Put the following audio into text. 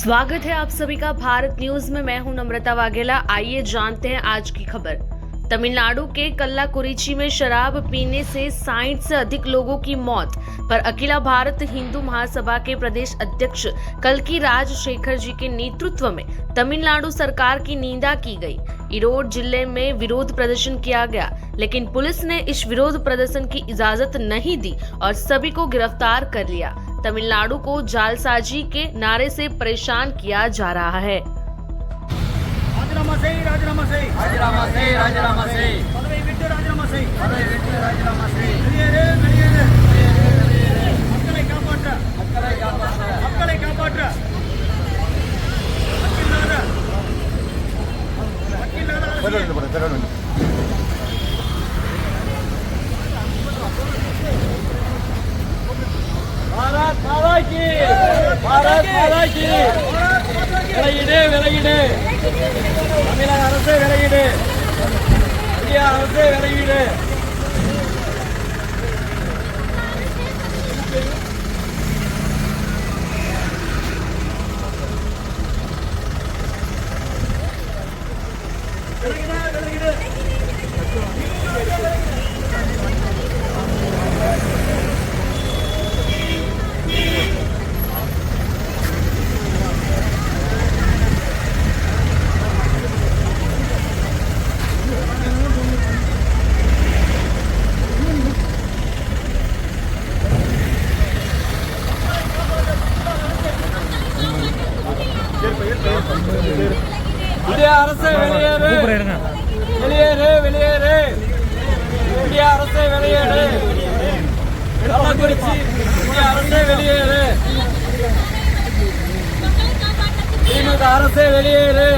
स्वागत है आप सभी का भारत न्यूज में। मैं हूं नम्रता वाघेला। आइए जानते हैं आज की खबर। तमिलनाडु के कल्लाकुरिची में शराब पीने से 60 से अधिक लोगों की मौत पर अखिल भारत हिंदू महासभा के प्रदेश अध्यक्ष कल्की राजशेखर जी के नेतृत्व में तमिलनाडु सरकार की निंदा की गई। ईरोड जिले में विरोध प्रदर्शन किया गया, लेकिन पुलिस ने इस विरोध प्रदर्शन की इजाजत नहीं दी और सभी को गिरफ्तार कर लिया। तमिलनाडु को जालसाजी के नारे से परेशान किया जा रहा है। राजीनामा से राजीनामा से राजीनामा से राजीनामा से पदवी विட்டு राजीनामा से पदवी विட்டு राजीनामा से வெளியேறு வெளியேறு வெளியேறு மக்களை காப்பாற்ற மக்களை காப்பாற்ற மக்களை காப்பாற்ற भारत माता की भारत माता की விலகிடு விலகிடு தமிழக அரசே விலகிடு இந்திய அரசே விலகிடு இந்திய அரசே வெளியேறு வெளியேறு வெளியேறு இந்திய அரசே வெளியேறு கள்ளக்குறிச்சி இந்திய அரசே வெளியேறு திமுக அரசே வெளியேறு